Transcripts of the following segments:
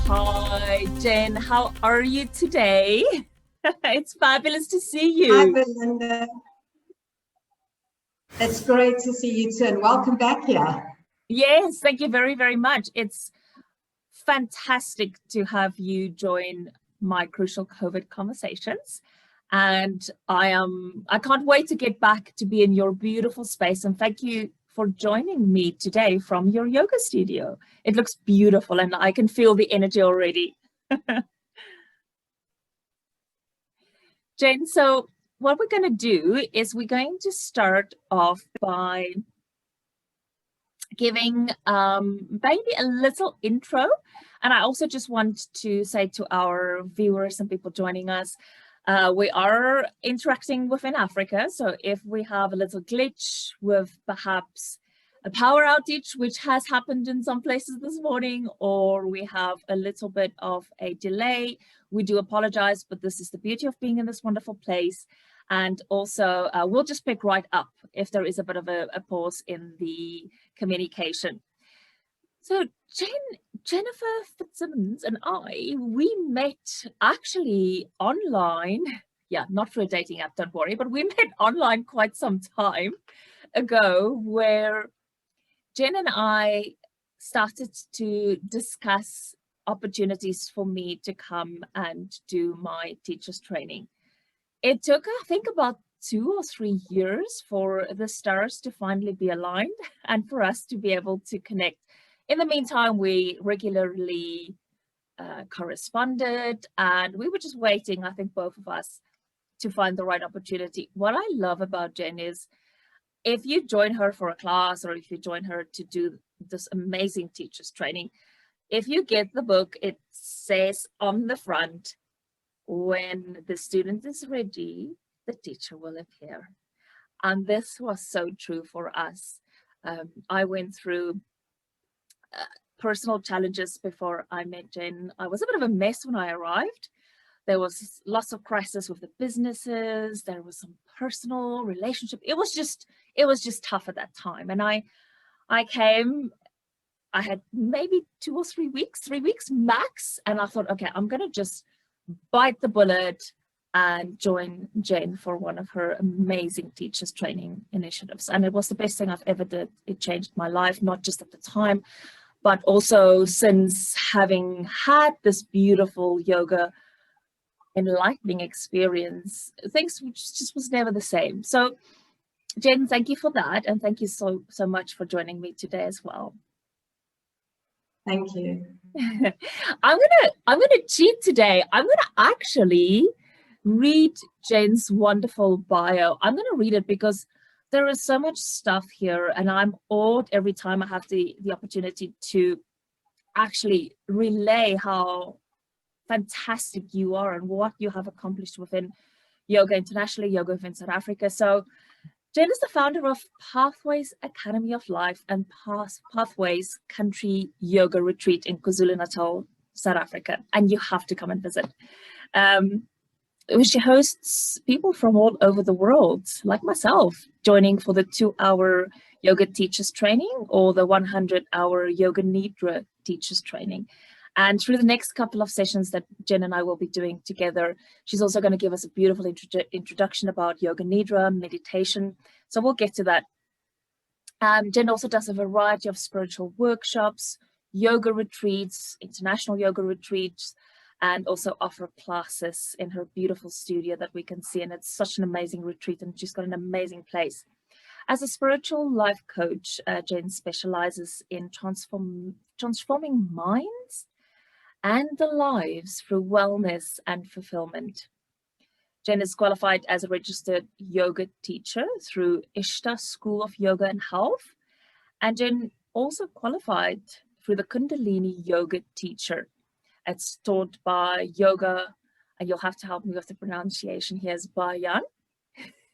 Hi, Jen. How are you today? It's fabulous to see Hi, you. Belinda. It's great to see you too, and welcome back here. Yes, thank you very, very much. It's fantastic to have you join my Crucial COVID conversations. And I can't wait to get back to be in your beautiful space. And thank you for joining me today from your yoga studio. It looks beautiful and I can feel the energy already. Jane, so what we're going to do is we're going to start off by giving maybe a little intro. And I also just want to say to our viewers and people joining us, we are interacting within Africa. So if we have a little glitch with perhaps a power outage, which has happened in some places this morning, or we have a little bit of a delay, we do apologize, but this is the beauty of being in this wonderful place. And also, we'll just pick right up if there is a bit of a pause in the communication. So Jennifer Fitzsimmons and we met actually online. Yeah, not through a dating app, don't worry, but we met online quite some time ago, where Jen and I started to discuss opportunities for me to come and do my teacher's training. It took, I think, about 2 or 3 years for the stars to finally be aligned and for us to be able to connect. In the meantime, we regularly corresponded, and we were just waiting, I think, both of us, to find the right opportunity. What I love about Jen is if you join her for a class or if you join her to do this amazing teacher's training, if you get the book, it says on the front, when the student is ready, the teacher will appear. And this was so true for us. I went through personal challenges before I met Jen. I was a bit of a mess when I arrived. There was lots of crisis with the businesses. There was some personal relationship. It was just tough at that time. And I came, I had maybe 2 or 3 weeks, 3 weeks max. And I thought, okay, I'm going to just bite the bullet and join Jen for one of her amazing teachers training initiatives. And it was the best thing I've ever did. It changed my life, not just at the time, but also since having had this beautiful yoga enlightening experience, things just was never the same. So Jen, thank you for that. And thank you so much for joining me today as well. Thank you. I'm gonna cheat today. I'm gonna actually read Jen's wonderful bio. I'm gonna read it because there is so much stuff here, and I'm awed every time I have the opportunity to actually relay how fantastic you are and what you have accomplished within yoga internationally, yoga within South Africa. So Jen is the founder of Pathways Academy of Life and Pathways Country Yoga Retreat in Kwa Zulu Natal, South Africa, and you have to come and visit. She hosts people from all over the world, like myself, joining for the 2-hour yoga teachers training or the 100-hour Yoga Nidra teachers training. And through the next couple of sessions that Jen and I will be doing together, she's also going to give us a beautiful introduction about Yoga Nidra, meditation. So we'll get to that. Jen also does a variety of spiritual workshops, yoga retreats, international yoga retreats, and also offer classes in her beautiful studio that we can see. And it's such an amazing retreat, and she's got an amazing place. As a spiritual life coach, Jen specializes in transforming minds and the lives through wellness and fulfillment. Jen is qualified as a registered yoga teacher through Ishta School of Yoga and Health. And Jen also qualified through the Kundalini Yoga teacher. It's taught by yoga, and you'll have to help me with the pronunciation here, is Bayan.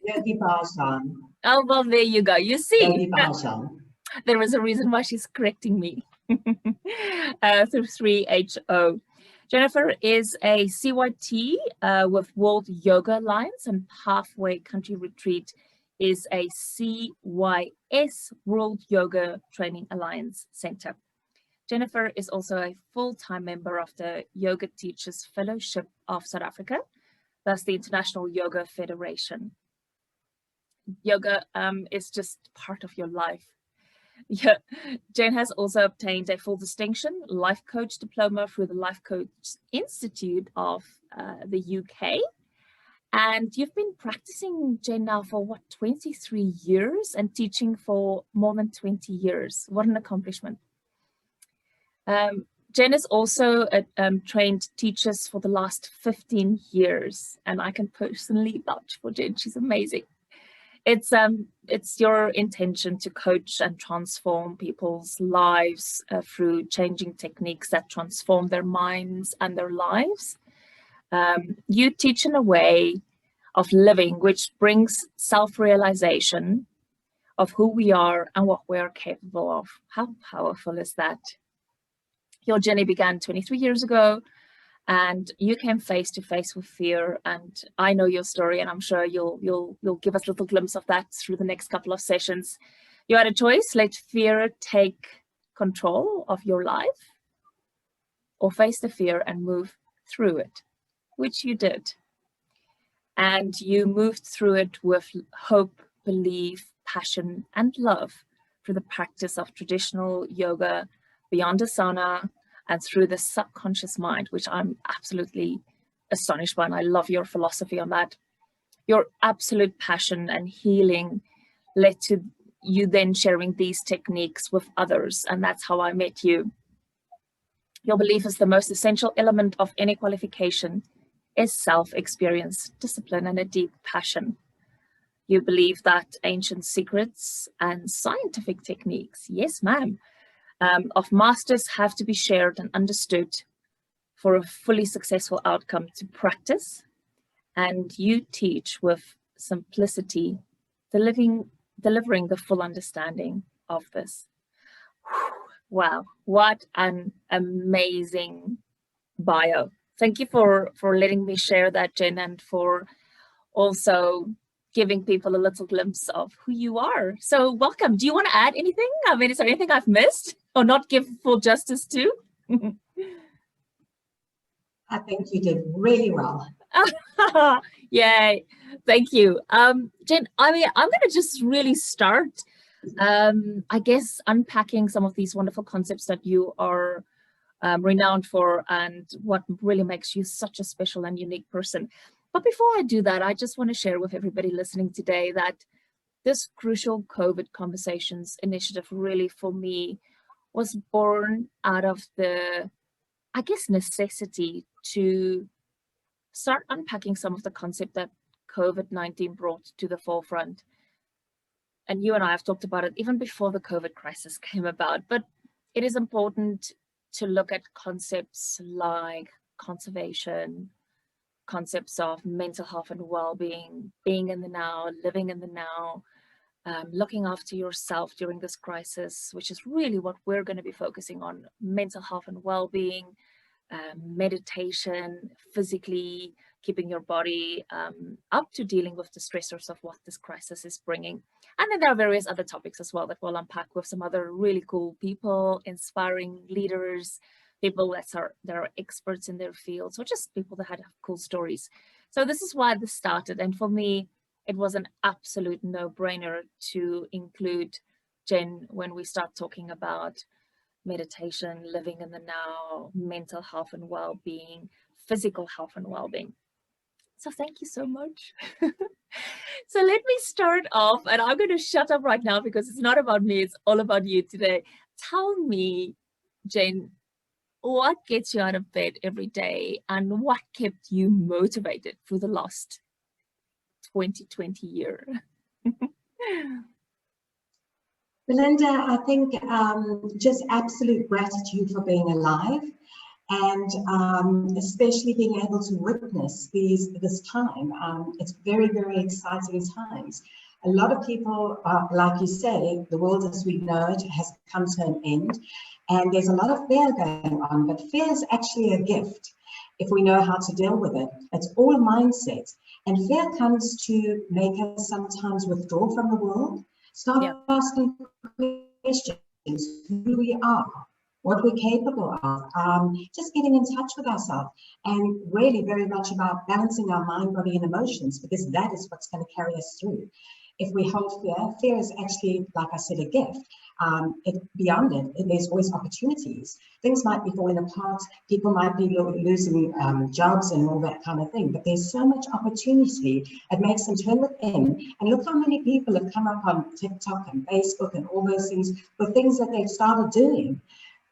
Yogi Bhajan. Oh, well, there you go. You see, Yogi Bhajan. there is a reason why she's correcting me. Through 3HO. Jennifer is a CYT with World Yoga Alliance, and Pathway Country Retreat is a CYS World Yoga Training Alliance Center. Jennifer is also a full-time member of the Yoga Teachers Fellowship of South Africa, thus the International Yoga Federation. Yoga is just part of your life. Yeah. Jen has also obtained a full distinction life coach diploma through the Life Coach Institute of the UK. And you've been practicing, Jen, now for what, 23 years and teaching for more than 20 years. What an accomplishment. Jen has also trained teachers for the last 15 years, and I can personally vouch for Jen. She's amazing. It's your intention to coach and transform people's lives through changing techniques that transform their minds and their lives. You teach in a way of living which brings self-realization of who we are and what we are capable of. How powerful is that? Your journey began 23 years ago, and you came face to face with fear. And I know your story, and I'm sure you'll give us a little glimpse of that through the next couple of sessions. You had a choice: let fear take control of your life, or face the fear and move through it, which you did. And you moved through it with hope, belief, passion, and love through the practice of traditional yoga, beyond asana, and through the subconscious mind, which I'm absolutely astonished by, and I love your philosophy on that. Your absolute passion and healing led to you then sharing these techniques with others, and that's how I met you. Your belief is the most essential element of any qualification is self-experience, discipline, and a deep passion. You believe that ancient secrets and scientific techniques, yes ma'am, of masters have to be shared and understood for a fully successful outcome to practice. And you teach with simplicity, delivering the full understanding of this. Wow, what an amazing bio. Thank you for letting me share that, Jen, and for also giving people a little glimpse of who you are. So welcome. Do you want to add anything? I mean, is there anything I've missed or not give full justice to? I think you did really well. Yay. Thank you. Jen, I mean, I'm going to just really start, I guess, unpacking some of these wonderful concepts that you are renowned for and what really makes you such a special and unique person. But before I do that, I just want to share with everybody listening today that this Crucial COVID Conversations initiative really, for me, was born out of the, I guess, necessity to start unpacking some of the concept that COVID-19 brought to the forefront. And you and I have talked about it even before the COVID crisis came about, but it is important to look at concepts like conservation, concepts of mental health and well-being, being in the now, living in the now, looking after yourself during this crisis, which is really what we're going to be focusing on: mental health and well-being, meditation, physically keeping your body up to dealing with the stressors of what this crisis is bringing. And then there are various other topics as well that we'll unpack with some other really cool people, inspiring leaders, people that are experts in their fields, or just people that had cool stories. So this is why this started. And for me, it was an absolute no-brainer to include Jen when we start talking about meditation, living in the now, mental health and well-being, physical health and well-being. So thank you so much. So let me start off, and I'm going to shut up right now because it's not about me, it's all about you today. Tell me, Jen, what gets you out of bed every day and what kept you motivated for the last 2020 year? Belinda, I think just absolute gratitude for being alive, and especially being able to witness this time. It's very, very exciting times. A lot of people, like you say, the world as we know it has come to an end, and there's a lot of fear going on, but fear is actually a gift if we know how to deal with it. It's all mindset, and fear comes to make us sometimes withdraw from the world, start asking questions, who we are, what we're capable of, just getting in touch with ourselves, and really very much about balancing our mind, body, and emotions, because that is what's going to carry us through. If we hold fear, fear is actually, like I said, a gift. Beyond it, there's always opportunities. Things might be falling apart, people might be losing jobs and all that kind of thing, but there's so much opportunity. It makes them turn within. And look how many people have come up on TikTok and Facebook and all those things with things that they've started doing.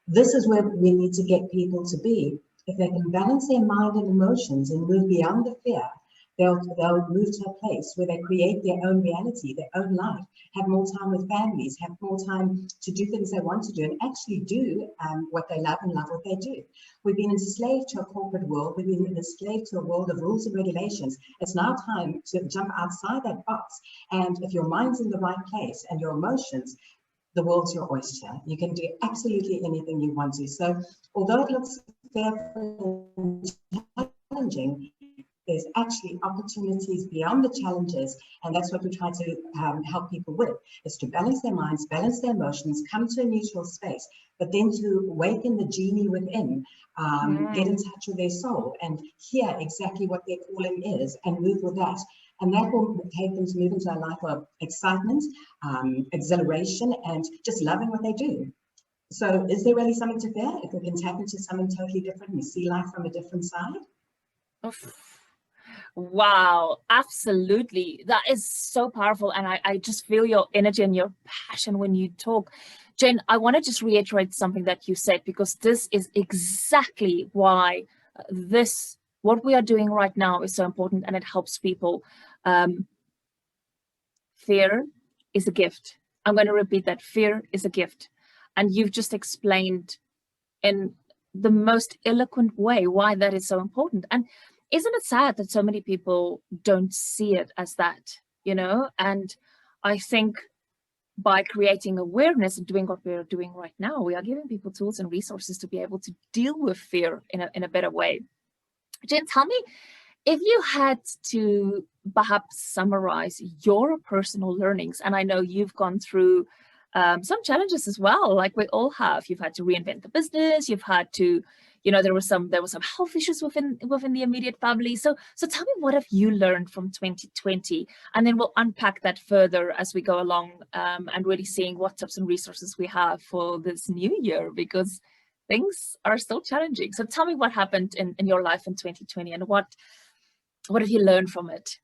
This is where we need to get people to be. If they can balance their mind and emotions and move beyond the fear, they'll move to a place where they create their own reality, their own life, have more time with families, have more time to do things they want to do, and actually do what they love and love what they do. We've been enslaved to a corporate world. We've been enslaved to a world of rules and regulations. It's now time to jump outside that box. And if your mind's in the right place and your emotions, the world's your oyster. You can do absolutely anything you want to. So although it looks fearful and challenging, there's actually opportunities beyond the challenges, and that's what we try to help people with, is to balance their minds, balance their emotions, come to a neutral space, but then to awaken the genie within, get in touch with their soul and hear exactly what their calling is and move with that. And that will take them to move into a life of excitement, exhilaration, and just loving what they do. So is there really something to fear if we can tap into something totally different and see life from a different side? Wow, absolutely. That is so powerful. And I just feel your energy and your passion when you talk. Jen, I want to just reiterate something that you said, because this is exactly why what we are doing right now is so important, and it helps people. Fear is a gift. I'm going to repeat that. Fear is a gift. And you've just explained in the most eloquent way why that is so important. And isn't it sad that so many people don't see it as that, you know? And I think by creating awareness and doing what we're doing right now, we are giving people tools and resources to be able to deal with fear in a better way. Jen, tell me, if you had to perhaps summarize your personal learnings, and I know you've gone through some challenges as well, like we all have. You've had to reinvent the business. You've had to, you know, there were some health issues within the immediate family. So tell me, what have you learned from 2020, and then we'll unpack that further as we go along, and really seeing what tips and resources we have for this new year, because things are still challenging. So tell me what happened in your life in 2020, and what have you learned from it?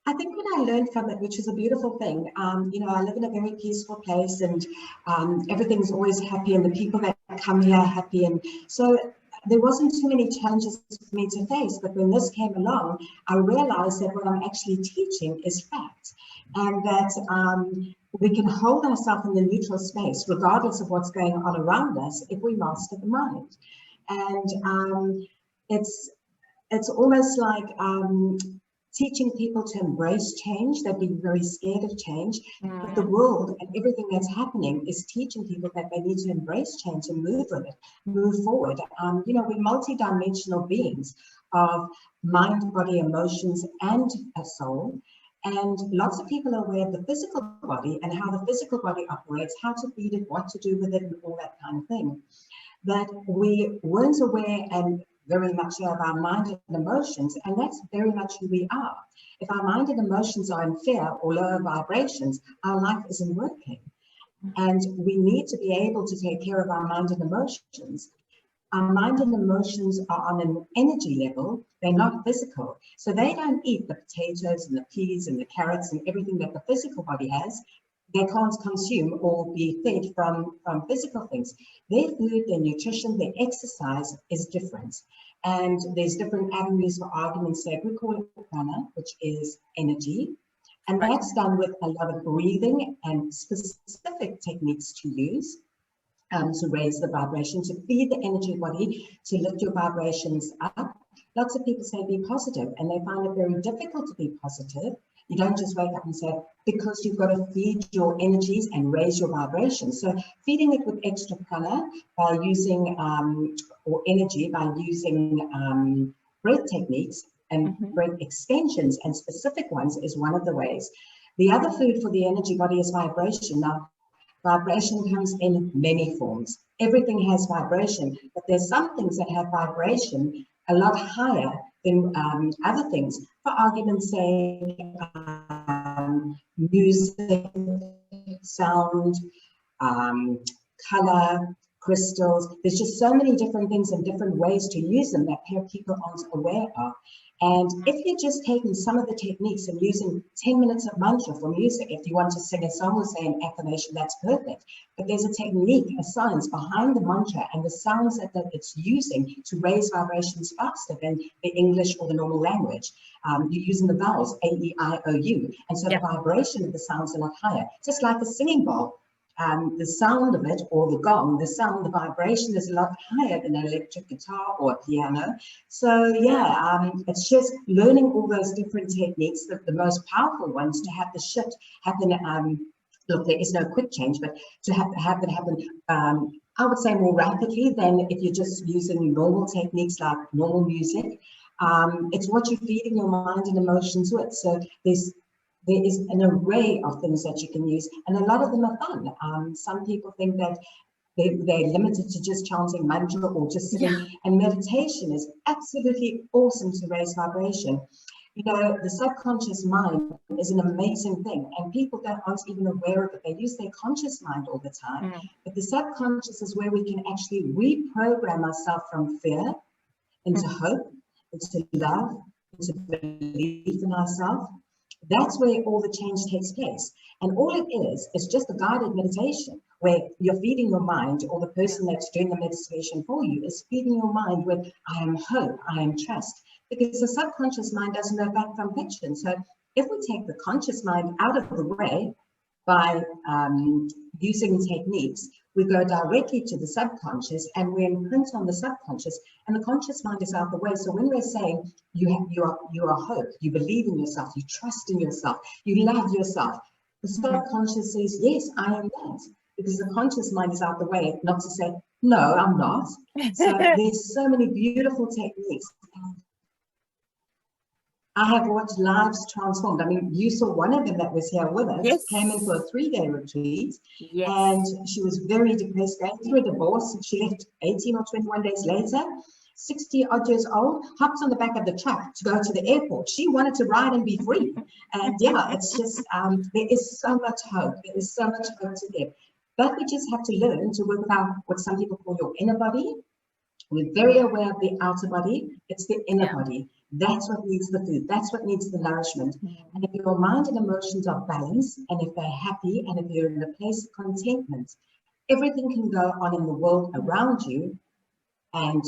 I think what I learned from it, which is a beautiful thing, you know, I live in a very peaceful place, and everything's always happy, and the people that come here are happy. And so there wasn't too many challenges for me to face. But when this came along, I realized that what I'm actually teaching is fact, and that we can hold ourselves in the neutral space, regardless of what's going on around us, if we master the mind. And it's almost like teaching people to embrace change. They've been very scared of change, but the world and everything that's happening is teaching people that they need to embrace change and move with it, move forward. You know, we're multi-dimensional beings of mind, body, emotions, and a soul. And lots of people are aware of the physical body and how the physical body operates, how to feed it, what to do with it, and all that kind of thing. But we weren't aware and very much so of our mind and emotions, and that's very much who we are. If our mind and emotions are in fear or lower vibrations, our life isn't working. And we need to be able to take care of our mind and emotions. Our mind and emotions are on an energy level, they're not physical. So they don't eat the potatoes and the peas and the carrots and everything that the physical body has. They can't consume or be fed from physical things. Their food, their nutrition, their exercise is different. And there's different avenues for argument's sake. We call it prana, which is energy. And that's done with a lot of breathing and specific techniques to use to raise the vibration, to feed the energy body, to lift your vibrations up. Lots of people say be positive, and they find it very difficult to be positive. You don't just wake up and say, because you've got to feed your energies and raise your vibrations. So feeding it with extra prana by using, or energy by using breath techniques and breath extensions and specific ones is one of the ways. The other food for the energy body is vibration. Now, Vibration comes in many forms. Everything has vibration, but there's some things that have vibration a lot higher than other things. For argument's sake, music, sound, color, crystals. There's just so many different things and different ways to use them that people aren't aware of. And if you're just taking some of the techniques and using 10 minutes of mantra for music, if you want to sing a song or say an affirmation, that's perfect. But there's a technique, a science behind the mantra and the sounds that it's using to raise vibrations faster than the English or the normal language. You're using the vowels, A, E, I, O, U. And so the vibration of the sounds are a lot higher. Just like a singing bowl. The sound of it, or the gong, the sound, the vibration is a lot higher than an electric guitar or a piano. So yeah, it's just learning all those different techniques, the most powerful ones, to have the shift happen. Look, there is no quick change, but to have it happen, I would say more rapidly than if you're just using normal techniques like normal music. It's what you're feeding your mind and emotions with. So there is an array of things that you can use, and a lot of them are fun. Some people think that they're limited to just chanting mantra or just sitting, and meditation is absolutely awesome to raise vibration. You know, the subconscious mind is an amazing thing, and people that aren't even aware of it, they use their conscious mind all the time. But the subconscious is where we can actually reprogram ourselves from fear into hope, into love, into belief in ourselves. That's where all the change takes place. And all it is just a guided meditation where you're feeding your mind, or the person that's doing the meditation for you is feeding your mind with, I am hope, I am trust. Because the subconscious mind doesn't know back from fiction. So if we take the conscious mind out of the way by using techniques, we go directly to the subconscious and we imprint on the subconscious, and the conscious mind is out of the way. So when we're saying you are hope, you believe in yourself, you trust in yourself, you love yourself, the subconscious says, yes, I am that. Because the conscious mind is out of the way, not to say, no, I'm not. So there's so many beautiful techniques. I have watched lives transformed. I mean, you saw one of them that was here with us, came in for a 3-day retreat, and she was very depressed, going through a divorce. She left 18 or 21 days later, 60 odd years old, hopped on the back of the truck to go to the airport. She wanted to ride and be free. And yeah, it's just, there is so much hope. There is so much hope to give. But we just have to learn to work out what some people call your inner body. We're very aware of the outer body. It's the inner body. That's what needs the food. That's what needs the nourishment. And if your mind and emotions are balanced, and if they're happy, and if you're in a place of contentment, everything can go on in the world around you, and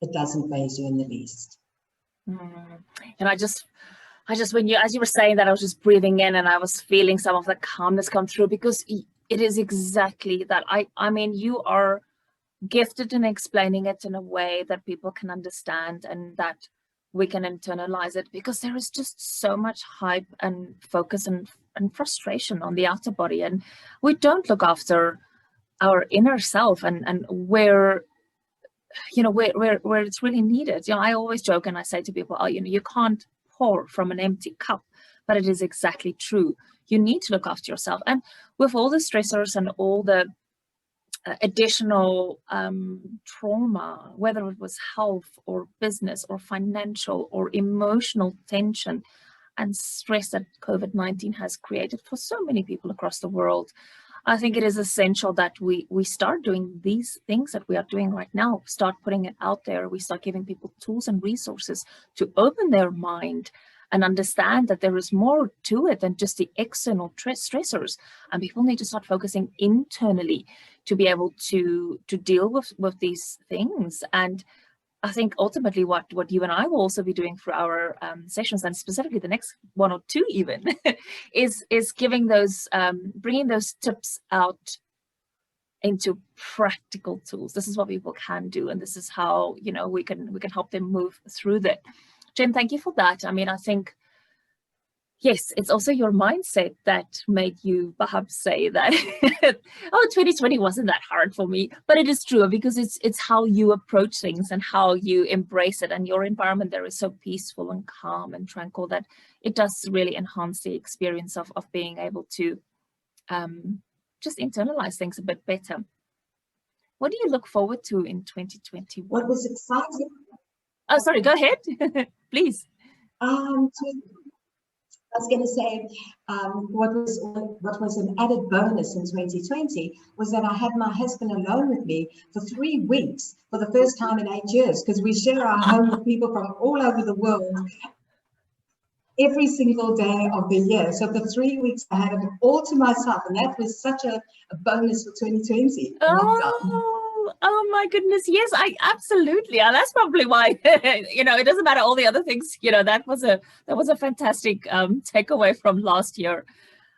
it doesn't faze you in the least. And I just when as you were saying that, I was just breathing in, and I was feeling some of the calmness come through, because it is exactly that. I mean, you are gifted in explaining it in a way that people can understand and that we can internalize it, because there is just so much hype and focus and frustration on the outer body, and we don't look after our inner self and where it's really needed. I always joke and I say to people, you can't pour from an empty cup, but it is exactly true. You need to look after yourself. And with all the stressors and all the additional trauma, whether it was health or business or financial or emotional tension and stress that COVID-19 has created for so many people across the world, I think it is essential that we start doing these things that we are doing right now, start putting it out there. We start giving people tools and resources to open their mind and understand that there is more to it than just the external stressors. And people need to start focusing internally to be able to deal with these things. And I think ultimately what you and I will also be doing for our sessions, and specifically the next one or two even, is giving those, bringing those tips out into practical tools. This is what people can do, and this is how we can help them move through that. Jen, thank you for that. I mean, I think, yes, it's also your mindset that made you perhaps say that, 2020 wasn't that hard for me. But it is true, because it's how you approach things and how you embrace it. And your environment there is so peaceful and calm and tranquil that it does really enhance the experience of being able to just internalize things a bit better. What do you look forward to in 2021? What was exciting? Oh, sorry, go ahead, please. I was going to say, what was an added bonus in 2020 was that I had my husband alone with me for 3 weeks for the first time in 8 years, because we share our home with people from all over the world every single day of the year. So for 3 weeks, I had it all to myself, and that was such a bonus for 2020. Oh my goodness, yes, I absolutely. And that's probably why it doesn't matter all the other things. That was a fantastic takeaway from last year.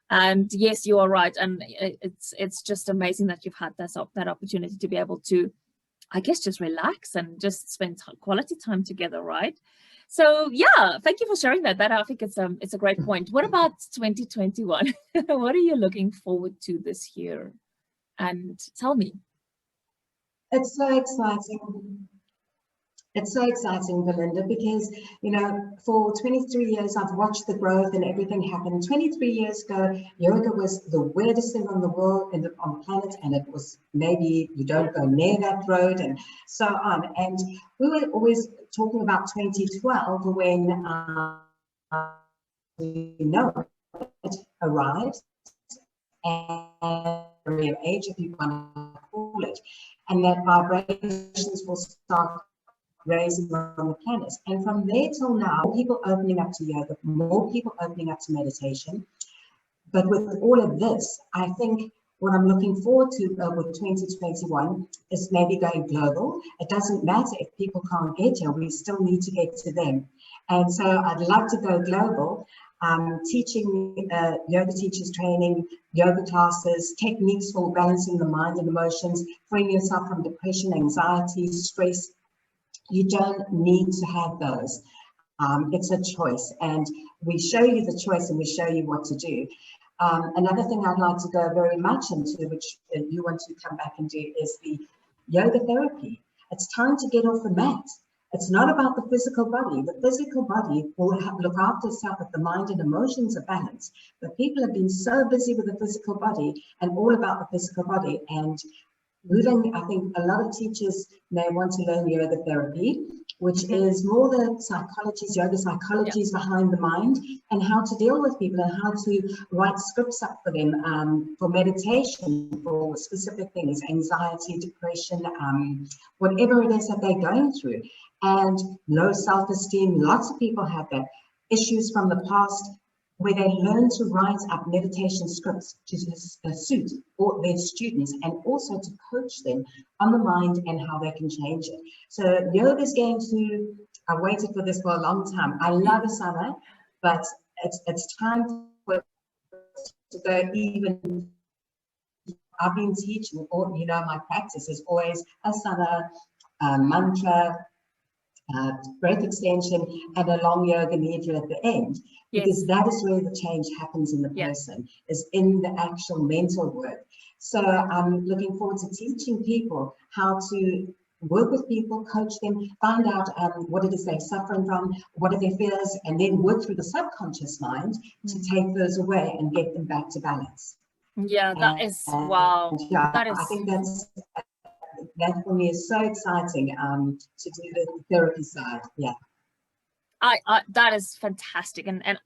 And yes, you are right, and it's just amazing that you've had that opportunity to be able to, I guess, just relax and just spend quality time together, right? So yeah, thank you for sharing that. I think it's a great point. What about 2021? What are you looking forward to this year? And tell me. It's so exciting. It's so exciting, Belinda, because, for 23 years, I've watched the growth and everything happen. 23 years ago, yoga was the weirdest thing on the world, on the planet, and it was maybe you don't go near that road and so on. And we were always talking about 2012 when, it arrived, and age, if you want to call it, and that vibrations will start raising on the planet. And from there till now, people opening up to yoga, more people opening up to meditation. But with all of this, I think what I'm looking forward to with 2021 is maybe going global. It doesn't matter if people can't get here, we still need to get to them. And so I'd love to go global, teaching yoga teachers training, yoga classes, techniques for balancing the mind and emotions, freeing yourself from depression, anxiety, stress. You don't need to have those. It's a choice, and we show you the choice and we show you what to do. Another thing I'd like to go very much into, which you want to come back and do, is the yoga therapy. It's time to get off the mat. It's not about the physical body. The physical body will look after itself if the mind and emotions are balanced. But people have been so busy with the physical body and all about the physical body, and I think a lot of teachers may want to learn yoga therapy, which is more the yoga psychologies behind the mind, and how to deal with people and how to write scripts up for them for meditation, for specific things, anxiety, depression, whatever it is that they're going through. And low self-esteem, lots of people have that. Issues from the past, where they learn to write up meditation scripts to suit all their students, and also to coach them on the mind and how they can change it. So yoga is going to, I waited for this for a long time. I love asana, but it's time for to go even. I've been teaching, or my practice is always asana, mantra, breath extension, and a long yoga nidra at the end, because that is where the change happens in the person, is in the actual mental work. So I'm looking forward to teaching people how to work with people, coach them, find out what it is they're suffering from, what are their fears, and then work through the subconscious mind to take those away and get them back to balance. Yeah, that is, wow. Yeah, that is, I think that for me is so exciting to do the therapy side. Yeah. That is fantastic, and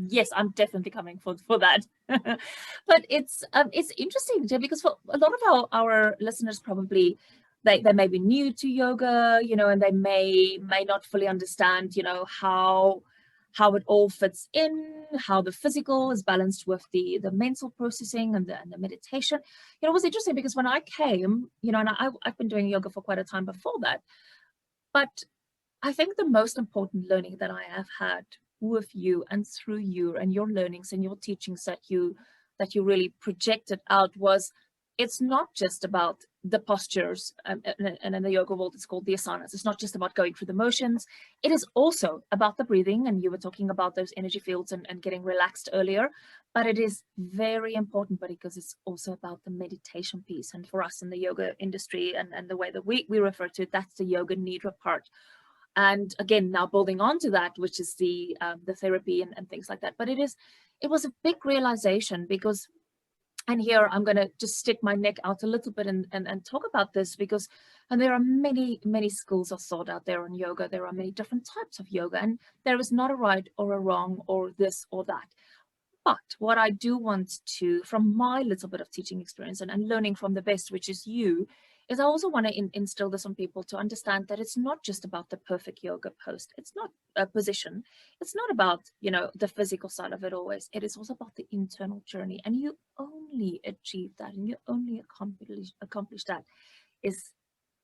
yes, I'm definitely coming for that. But it's interesting because for a lot of our listeners, probably they may be new to yoga, and they may not fully understand, how it all fits in, how the physical is balanced with the mental processing and the meditation. It was interesting because when I came, and I've been doing yoga for quite a time before that, but I think the most important learning that I have had with you and through you and your learnings and your teachings that you really projected out was, it's not just about the postures, and in the yoga world it's called the asanas. It's not just about going through the motions. It is also about the breathing, and you were talking about those energy fields and getting relaxed earlier, but it is very important, but because it's also about the meditation piece. And for us in the yoga industry and the way that we refer to it, that's the yoga nidra part. And again, now building on to that, which is the therapy and things like that. But it was a big realization, because And here I'm going to just stick my neck out a little bit and talk about this, because and there are many schools of thought out there on yoga. There are many different types of yoga, and there is not a right or a wrong or this or that. But what I do want to, from my little bit of teaching experience and learning from the best, which is you, is I also want to instill this on people to understand that it's not just about the perfect yoga pose. It's not a position. It's not about, you know, the physical side of it always. It is also about the internal journey. And you only achieve that, and you only accomplish that is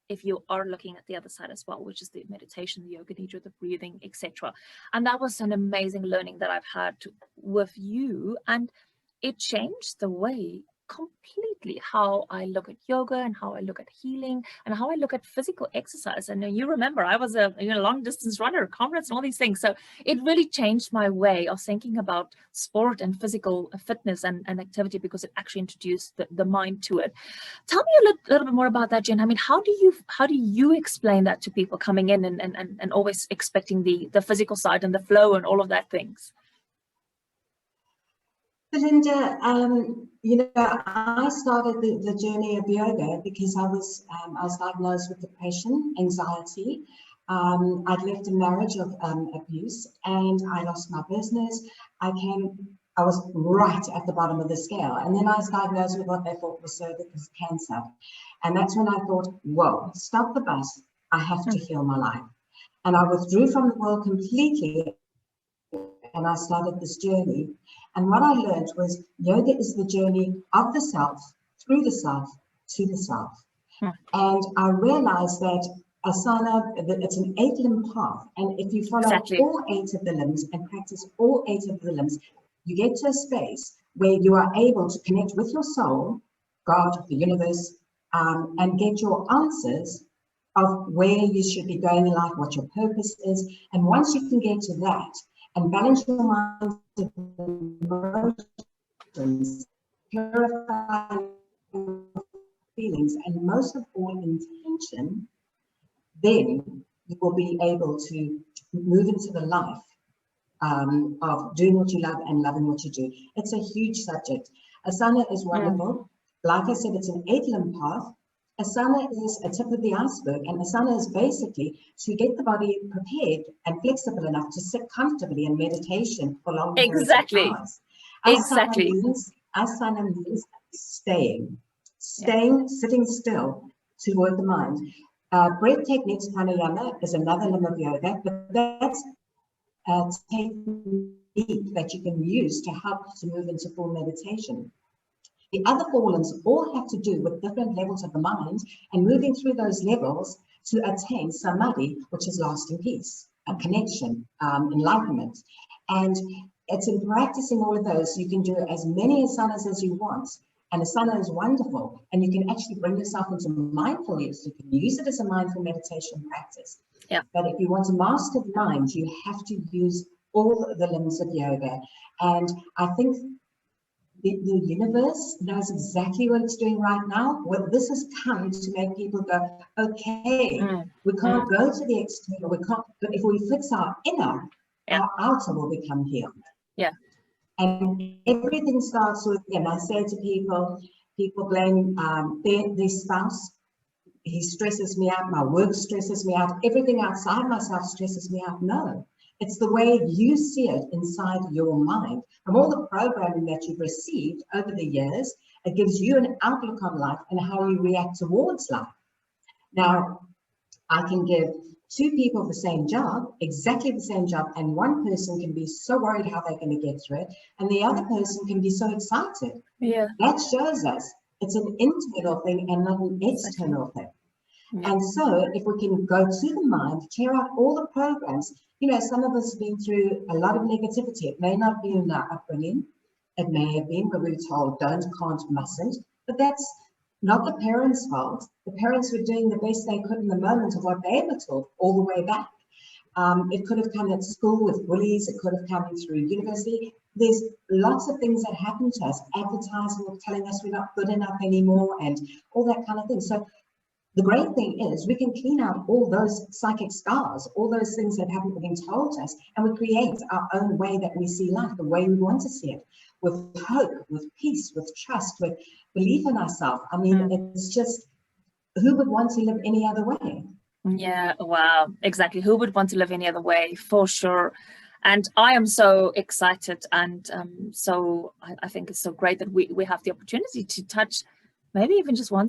if you are looking at the other side as well, which is the meditation, the Yoga Nidra, the breathing, etc. And that was an amazing learning that I've had with you, and it changed the way completely how I look at yoga and how I look at healing and how I look at physical exercise. And you remember I was a long distance runner, conference and all these things. So it really changed my way of thinking about sport and physical fitness and activity, because it actually introduced the mind to it. Tell me a little bit more about that, Jen. I mean, how do you explain that to people coming in and always expecting the physical side and the flow and all of that things? Belinda, I started the journey of yoga because I was diagnosed with depression, anxiety. I'd left a marriage of abuse, and I lost my business. I was right at the bottom of the scale, and then I was diagnosed with what they thought was cervical cancer. And that's when I thought, whoa, stop the bus. I have to heal my life. And I withdrew from the world completely, and I started this journey. And what I learned was yoga is the journey of the self, through the self, to the self. And I realized that asana, it's an 8-limb path. And if you follow all 8 of the limbs and practice all 8 of the limbs, you get to a space where you are able to connect with your soul, God, the universe, and get your answers of where you should be going in life, what your purpose is. And once you can get to that, and balance your mind with emotions, purify your feelings, and most of all, intention, then you will be able to move into the life of doing what you love and loving what you do. It's a huge subject. Asana is wonderful. Like I said, it's an 8-limb path. Asana is a tip of the iceberg, and asana is basically to get the body prepared and flexible enough to sit comfortably in meditation for long periods of hours. Asana means staying, sitting still to work the mind. Breath techniques, pranayama, is another limb of yoga, but that's a technique that you can use to help to move into full meditation. The other 4 limbs all have to do with different levels of the mind and moving through those levels to attain samadhi, which is lasting peace, a connection, enlightenment. And it's in practicing all of those, you can do as many asanas as you want. And asana is wonderful. And you can actually bring yourself into mindful use. You can use it as a mindful meditation practice. Yeah. But if you want to master the mind, you have to use all the limbs of yoga. And I think the universe knows exactly what it's doing right now. Well, this has come to make people go, okay, we can't go to the external, we can't, but if we fix our inner, our outer will become healed. Yeah. And everything starts with, and I say to people blame their spouse. He stresses me out, my work stresses me out, everything outside myself stresses me out. No. It's the way you see it inside your mind. From all the programming that you've received over the years, it gives you an outlook on life and how you react towards life. Now, I can give 2 people the same job, exactly the same job, and one person can be so worried how they're going to get through it, and the other person can be so excited. Yeah. That shows us it's an internal thing and not an external thing. And so if we can go to the mind, clear out all the programs, you know, some of us have been through a lot of negativity. It may not be in our upbringing. It may have been where we were told don't, can't, mustn't. But that's not the parents' fault. The parents were doing the best they could in the moment of what they were taught all the way back. It could have come at school with bullies. It could have come through university. There's lots of things that happen to us. Advertising telling us we're not good enough anymore and all that kind of thing. So the great thing is we can clean out all those psychic scars, all those things that haven't been told to us, and we create our own way that we see life, the way we want to see it. with hope, with peace, with trust, with belief in ourselves. I mean, it's just, who would want to live any other way? Yeah, wow, exactly. Who would want to live any other way, for sure. And I am so excited, and I think it's so great that we have the opportunity to touch maybe even just one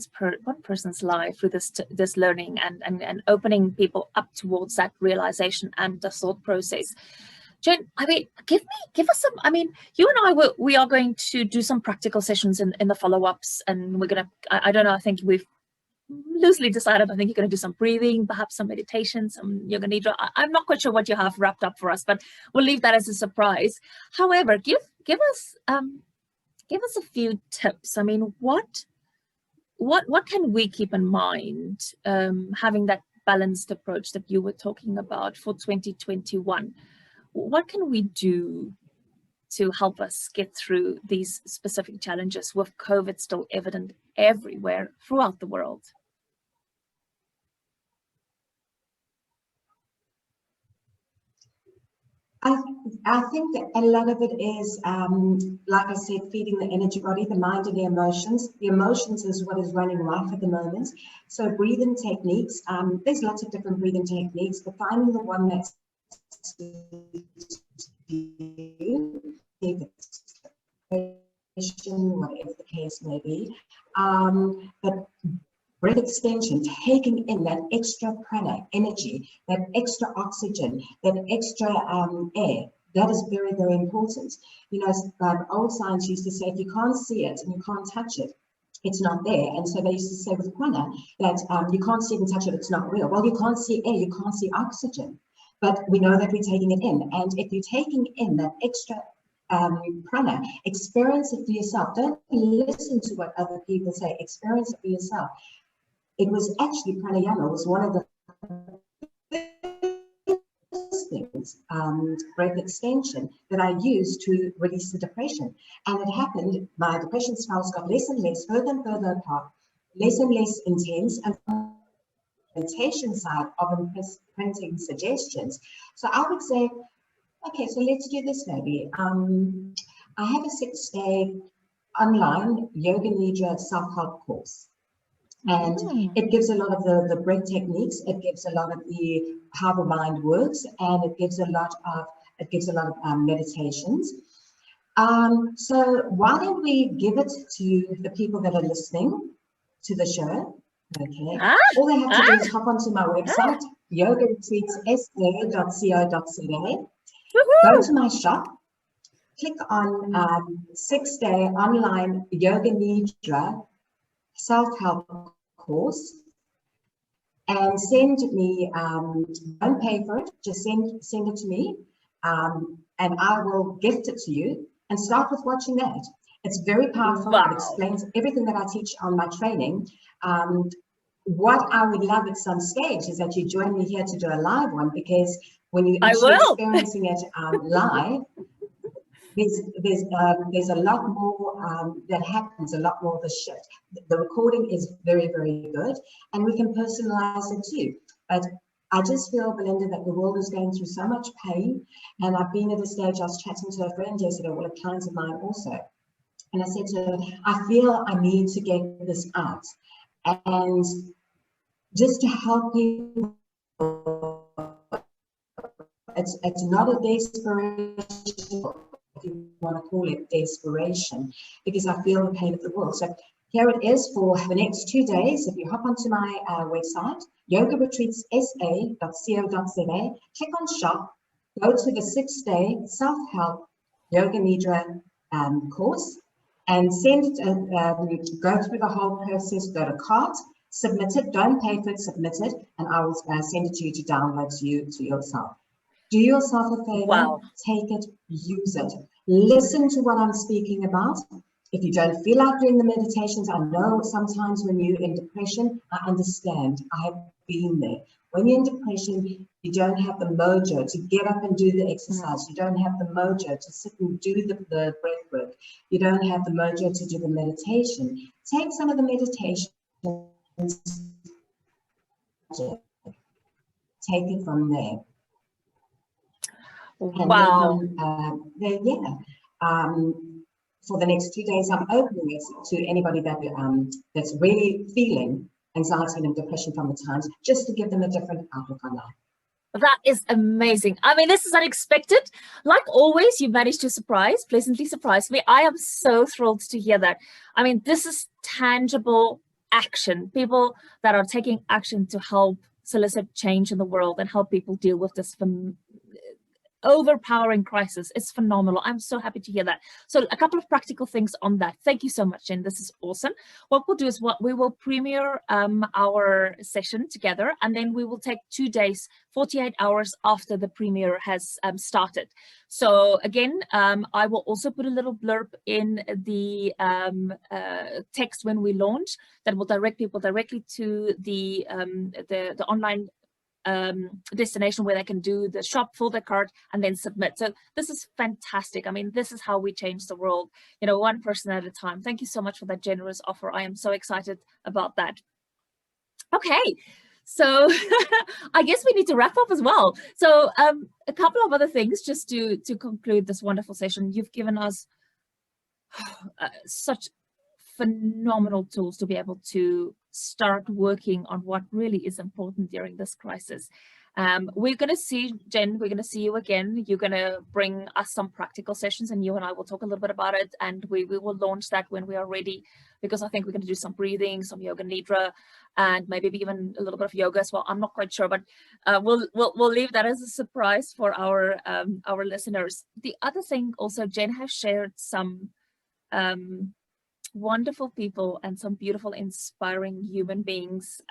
person's life through this learning and opening people up towards that realization and the thought process. Jen, I mean, give us some. I mean, you and we are going to do some practical sessions in the follow-ups, and we're gonna. I don't know. I think we've loosely decided. I think you're going to do some breathing, perhaps some meditation, some yoga nidra. I'm not quite sure what you have wrapped up for us, but we'll leave that as a surprise. However, give us a few tips. I mean, what can we keep in mind, having that balanced approach that you were talking about for 2021? What can we do to help us get through these specific challenges with COVID still evident everywhere throughout the world? I think that a lot of it is, like I said, feeding the energy body, the mind and the emotions. The emotions is what is running rife at the moment. So breathing techniques, there's lots of different breathing techniques, but finding the one that's you, whatever the case may be. But breath extension, taking in that extra prana energy, that extra oxygen, that extra air, that is very, very important. You know, old science used to say, if you can't see it and you can't touch it, it's not there. And so they used to say with prana that you can't see it and touch it, it's not real. Well, you can't see air, you can't see oxygen, but we know that we're taking it in. And if you're taking in that extra prana, experience it for yourself. Don't listen to what other people say, experience it for yourself. It was actually pranayama was one of the first things, breath extension, that I used to release the depression. And it happened, my depression spells got less and less, further and further apart, less and less intense, and meditation side of imprinting suggestions. So I would say, okay, so let's do this maybe. I have a 6-day online Yoga Nidra self-help course. And it gives a lot of the breath techniques. It gives a lot of the how the mind works, and it gives a lot of meditations. So why don't we give it to the people that are listening to the show? Okay. All they have to do is hop onto my website, yogaretreatssa.co.za. Go to my shop, click on 6-day online Yoga Nidra self-help course, and send me, don't pay for it, just send it to me, and I will gift it to you, and start with watching that. It's very powerful. Wow. It explains everything that I teach on my training. What I would love at some stage is that you join me here to do a live one, because when you're actually experiencing it live, there's a lot more that happens, a lot more of the shift. The recording is very, very good, and we can personalize it too. But I just feel, Belinda, that the world is going through so much pain, and I've been at a stage, I was chatting to a friend yesterday, well, a client of mine also, and I said to her, I feel I need to get this out, and just to help people. It's not a desperation, if you want to call it desperation, because I feel the pain of the world. So here it is for the next 2 days. If you hop onto my website, yogaretreatssa.co.za, click on shop, go to the 6-day self-help Yoga Nidra course, and send it, go through the whole process, go to cart, submit it, don't pay for it, submit it, and I will send it to you to download to yourself. Do yourself a favor, wow. Take it, use it. Listen to what I'm speaking about. If you don't feel like doing the meditations, I know sometimes when you're in depression, I understand. I have been there. When you're in depression, you don't have the mojo to get up and do the exercise. You don't have the mojo to sit and do the breath work. You don't have the mojo to do the meditation. Take some of the meditation. Take it from there. Wow. And then from there, for the next 2 days, I'm opening it to anybody that that's really feeling anxiety and depression from the times, just to give them a different outlook on life. That is amazing. I mean, this is unexpected. Like always, you managed to pleasantly surprise me. I am so thrilled to hear that. I mean, this is tangible action. People that are taking action to help solicit change in the world and help people deal with this overpowering crisis. It's phenomenal. I'm so happy to hear that. So a couple of practical things on that. Thank you so much, Jen. This is awesome. What we'll do is we will premiere our session together, and then we will take 2 days, 48 hours after the premiere has started. So again, I will also put a little blurb in the text when we launch that will direct people directly to the online destination where they can do the shop, fill their cart, and then submit. So this is fantastic. I mean, this is how we change the world, you know, one person at a time. Thank you so much for that generous offer. I am so excited about that. Okay, so I guess we need to wrap up as well. So a couple of other things just to conclude this wonderful session. You've given us such phenomenal tools to be able to start working on what really is important during this crisis. We're going to see, Jen, we're going to see you again. You're going to bring us some practical sessions, and you and I will talk a little bit about it, and we will launch that when we are ready, because I think we're going to do some breathing, some Yoga Nidra, and maybe even a little bit of yoga as well. I'm not quite sure, but we'll leave that as a surprise for our listeners. The other thing also, Jen has shared some wonderful people and some beautiful, inspiring human beings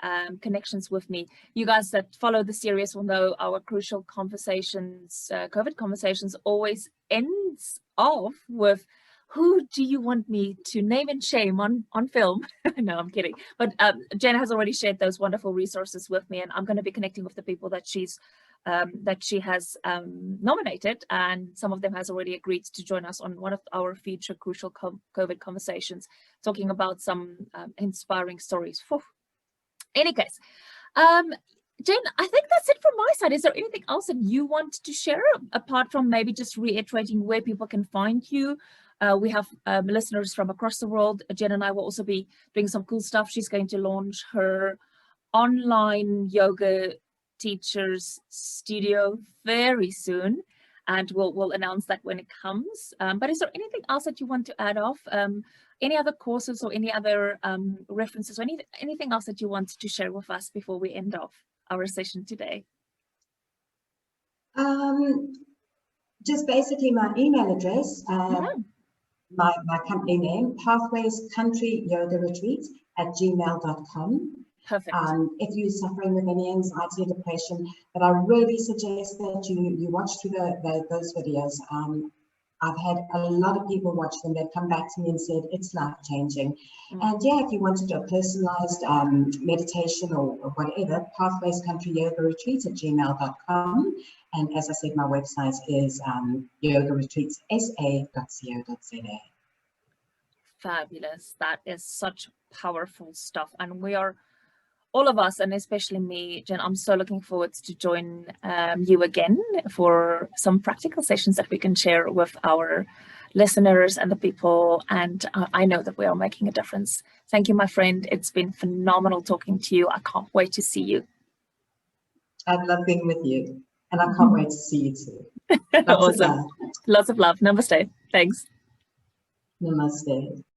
connections with me. You guys that follow the series will know our crucial conversations, COVID conversations, always ends off with, who do you want me to name and shame on film? No, I'm kidding. But Jen has already shared those wonderful resources with me, and I'm going to be connecting with the people that she has nominated, and some of them has already agreed to join us on one of our future crucial COVID conversations, talking about some inspiring stories. Whew. Any case, Jen, I think that's it from my side. Is there anything else that you want to share, apart from maybe just reiterating where people can find you? We have listeners from across the world. Jen and I will also be doing some cool stuff. She's going to launch her online yoga teachers studio very soon, and we'll announce that when it comes. But is there anything else that you want to add off? Any other courses or any other references or anything else that you want to share with us before we end off our session today? Just basically my email address, my company name, pathwayscountryyogaretreat@gmail.com. Perfect. If you're suffering with any anxiety or depression, but I really suggest that you watch through those videos. I've had a lot of people watch them. They've come back to me and said it's life-changing. And yeah, if you want to do a personalized meditation or whatever, pathwayscountryyogaretreat@gmail.com. And as I said, my website is yogaretreatsa.co.za. Fabulous. That is such powerful stuff. And we are, all of us, and especially me, Jen, I'm so looking forward to join you again for some practical sessions that we can share with our listeners and the people. And I know that we are making a difference. Thank you, my friend. It's been phenomenal talking to you. I can't wait to see you. I've loved being with you, and I can't wait to see you too. Awesome. Lots of love. Namaste. Thanks. Namaste.